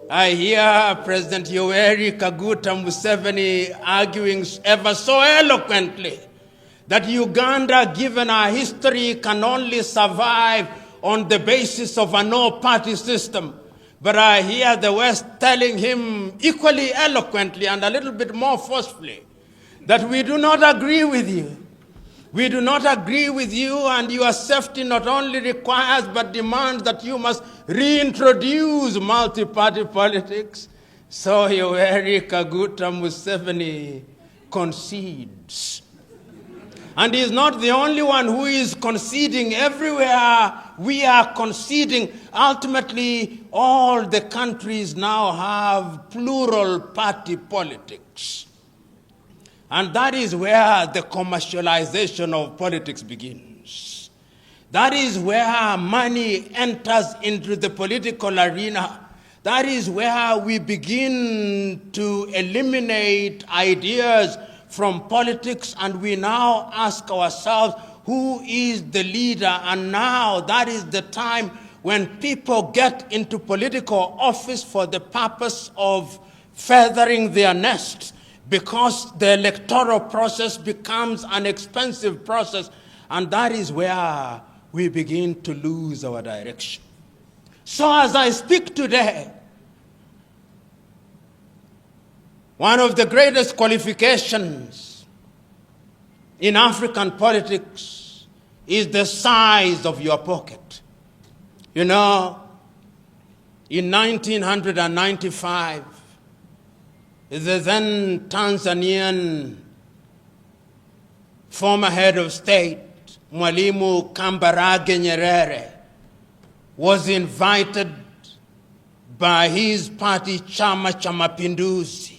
I hear President Yoweri Kaguta Museveni arguing ever so eloquently that Uganda, given our history, can only survive on the basis of a no-party system. But I hear the West telling him equally eloquently and a little bit more forcefully that we do not agree with you. We do not agree with you, and your safety not only requires but demands that you must reintroduce multi-party politics. So Yoweri Kaguta Museveni concedes. And he's not the only one who is conceding. Everywhere we are conceding. Ultimately, all the countries now have plural party politics. And that is where the commercialization of politics begins. That is where money enters into the political arena. That is where we begin to eliminate ideas from politics, and we now ask ourselves, who is the leader? And now that is the time when people get into political office for the purpose of feathering their nests, because the electoral process becomes an expensive process, and that is where we begin to lose our direction. So as I speak today, one of the greatest qualifications in African politics is the size of your pocket. You know, in 1995, the then Tanzanian former head of state, Mwalimu Kambarage Nyerere, was invited by his party, Chama cha Mapinduzi,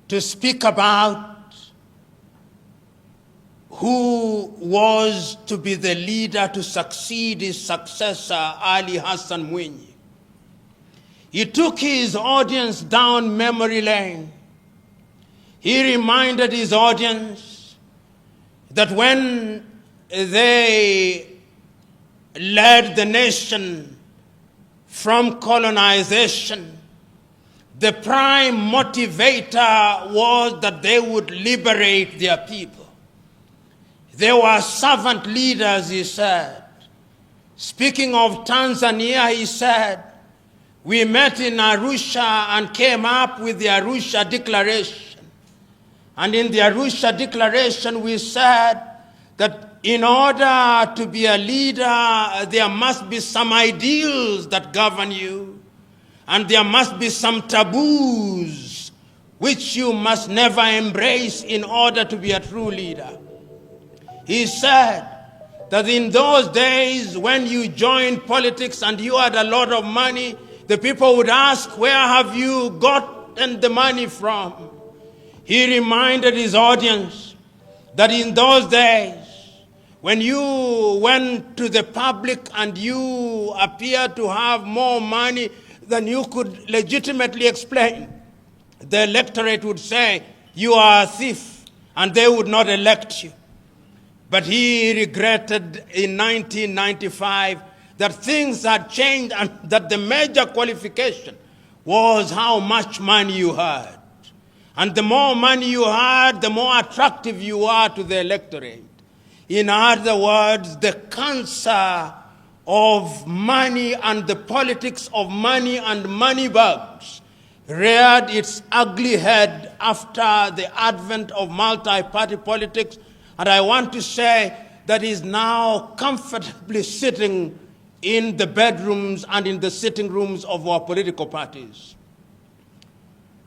to speak about who was to be the leader to succeed his successor, Ali Hassan Mwinyi. He took his audience down memory lane. He reminded his audience that when they led the nation from colonization, the prime motivator was that they would liberate their people. They were servant leaders, he said. Speaking of Tanzania, he said, we met in Arusha and came up with the Arusha Declaration. And in the Arusha Declaration, we said that in order to be a leader, there must be some ideals that govern you. And there must be some taboos which you must never embrace in order to be a true leader. He said that in those days when you joined politics and you had a lot of money, the people would ask, where have you gotten the money from? He reminded his audience that in those days, when you went to the public and you appeared to have more money than you could legitimately explain, the electorate would say, you are a thief, and they would not elect you. But he regretted in 1995 that things had changed and that the major qualification was how much money you had. And the more money you had, the more attractive you are to the electorate. In other words, the cancer of money and the politics of money and money bags reared its ugly head after the advent of multi-party politics. And I want to say that is now comfortably sitting in the bedrooms and in the sitting rooms of our political parties.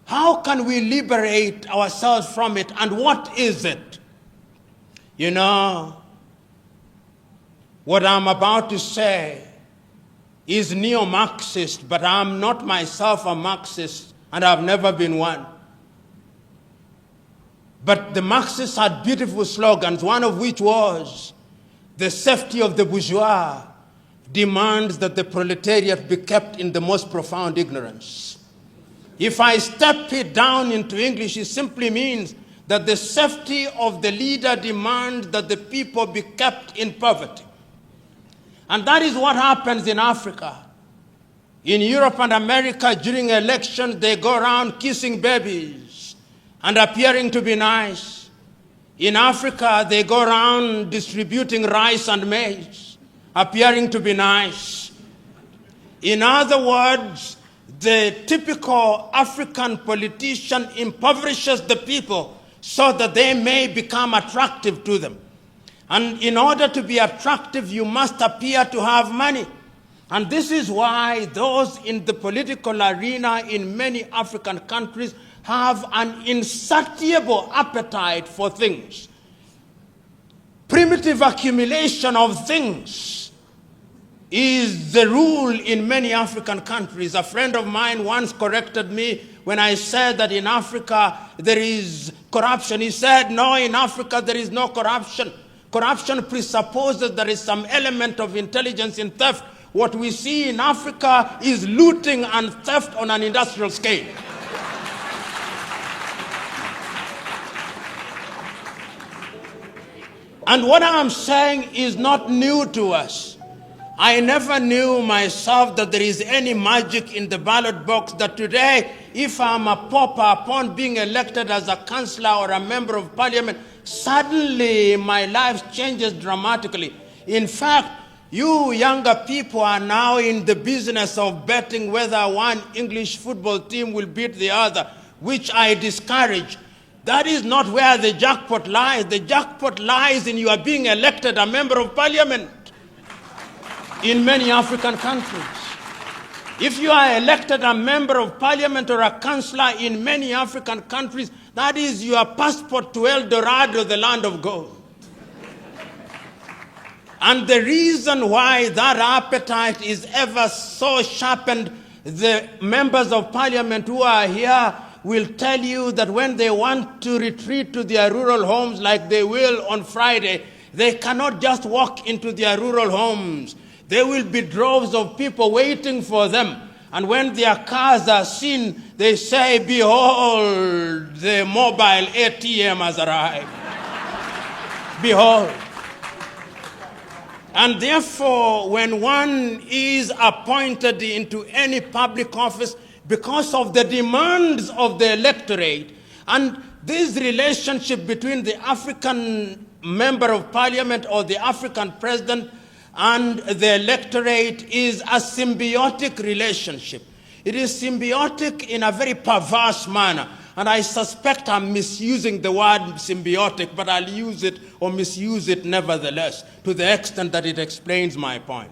How can we liberate ourselves from it, and what is it? You know, what I'm about to say is neo-Marxist, but I'm not myself a Marxist, and I've never been one. But the Marxists had beautiful slogans, one of which was, the safety of the bourgeois demands that the proletariat be kept in the most profound ignorance. If I step it down into English, it simply means that the safety of the leader demands that the people be kept in poverty. And that is what happens in Africa. In Europe and America, during elections, they go around kissing babies and appearing to be nice. In Africa, they go around distributing rice and maize, appearing to be nice. In other words, the typical African politician impoverishes the people so that they may become attractive to them. And in order to be attractive, you must appear to have money. And this is why those in the political arena in many African countries have an insatiable appetite for things. Primitive accumulation of things is the rule in many African countries. A friend of mine once corrected me when I said that in Africa there is corruption. He said, no, in Africa there is no corruption. Corruption presupposes there is some element of intelligence in theft. What we see in Africa is looting and theft on an industrial scale. And what I'm saying is not new to us. I never knew myself that there is any magic in the ballot box, that today, if I'm a pauper, upon being elected as a councillor or a member of parliament, suddenly my life changes dramatically. In fact, you younger people are now in the business of betting whether one English football team will beat the other, which I discourage. That is not where the jackpot lies. The jackpot lies in you are being elected a member of parliament in many African countries. If you are elected a member of parliament or a councillor in many African countries, that is your passport to El Dorado, the land of gold. And the reason why that appetite is ever so sharpened, the members of parliament who are here will tell you that when they want to retreat to their rural homes like they will on Friday, they cannot just walk into their rural homes. There will be droves of people waiting for them. And when their cars are seen, they say, behold, the mobile ATM has arrived. Behold. And therefore, when one is appointed into any public office, because of the demands of the electorate, and this relationship between the African member of parliament or the African president and the electorate is a symbiotic relationship. It is symbiotic in a very perverse manner. And I suspect I'm misusing the word symbiotic, but I'll use it or misuse it nevertheless, to the extent that it explains my point.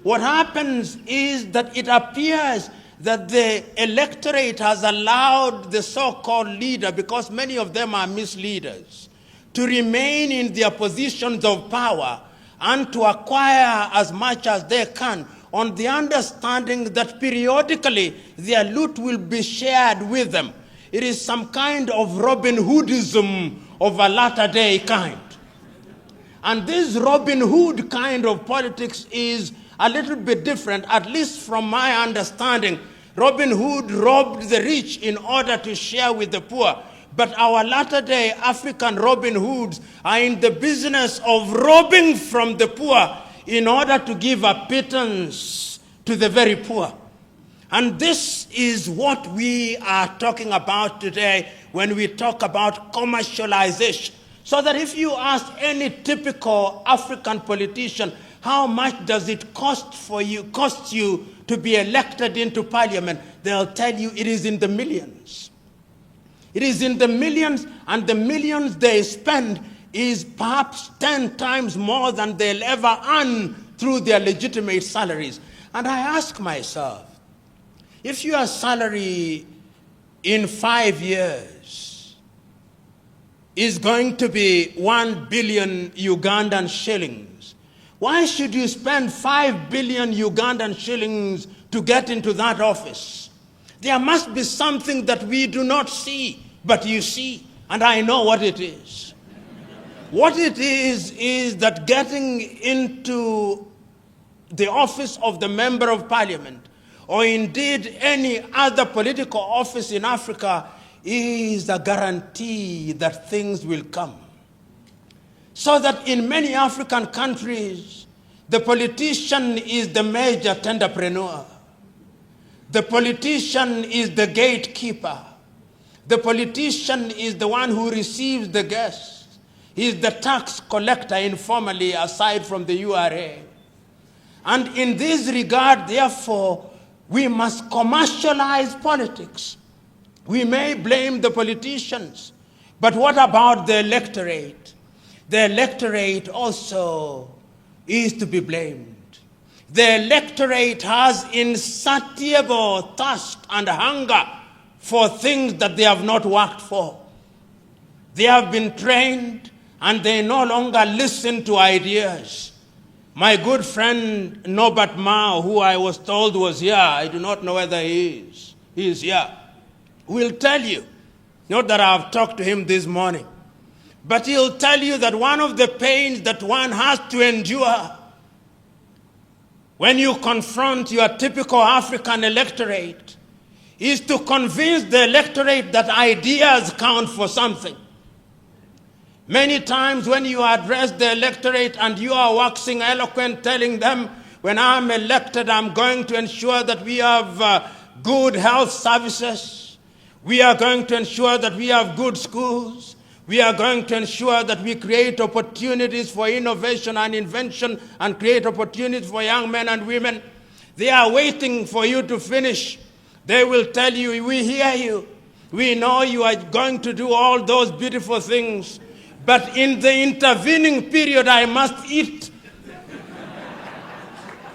What happens is that it appears that the electorate has allowed the so-called leader, because many of them are misleaders, to remain in their positions of power and to acquire as much as they can, on the understanding that periodically their loot will be shared with them. It is some kind of Robin Hoodism of a latter-day kind. And this Robin Hood kind of politics is a little bit different, at least from my understanding. Robin Hood robbed the rich in order to share with the poor. But our latter-day African Robin Hoods are in the business of robbing from the poor in order to give a pittance to the very poor. And this is what we are talking about today when we talk about commercialization. So that if you ask any typical African politician, how much does it cost you to be elected into parliament, they'll tell you it is in the millions. It is in the millions, and the millions they spend is perhaps 10 times more than they'll ever earn through their legitimate salaries. And I ask myself, if your salary in 5 years is going to be 1 billion Ugandan shillings, why should you spend 5 billion Ugandan shillings to get into that office? There must be something that we do not see, but you see, and I know what it is. What it is that getting into the office of the member of parliament, or indeed any other political office in Africa, is a guarantee that things will come. So that in many African countries, the politician is the major entrepreneur. The politician is the gatekeeper. The politician is the one who receives the guests. He is the tax collector informally, aside from the URA. And in this regard, therefore, we must commercialize politics. We may blame the politicians, but what about the electorate? The electorate also is to be blamed. The electorate has insatiable thirst and hunger for things that they have not worked for. They have been trained and they no longer listen to ideas. My good friend Norbert Mao, who I was told was here, I do not know whether he is here, will tell you, not that I have talked to him this morning, but he'll tell you that one of the pains that one has to endure when you confront your typical African electorate is to convince the electorate that ideas count for something. Many times when you address the electorate and you are waxing eloquent, telling them, when I'm elected, I'm going to ensure that we have good health services. We are going to ensure that we have good schools. We are going to ensure that we create opportunities for innovation and invention and create opportunities for young men and women. They are waiting for you to finish. They will tell you, we hear you. We know you are going to do all those beautiful things. But in the intervening period, I must eat.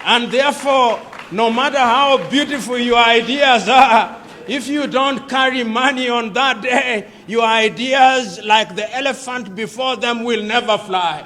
And therefore, no matter how beautiful your ideas are, if you don't carry money on that day, your ideas, like the elephant before them, will never fly.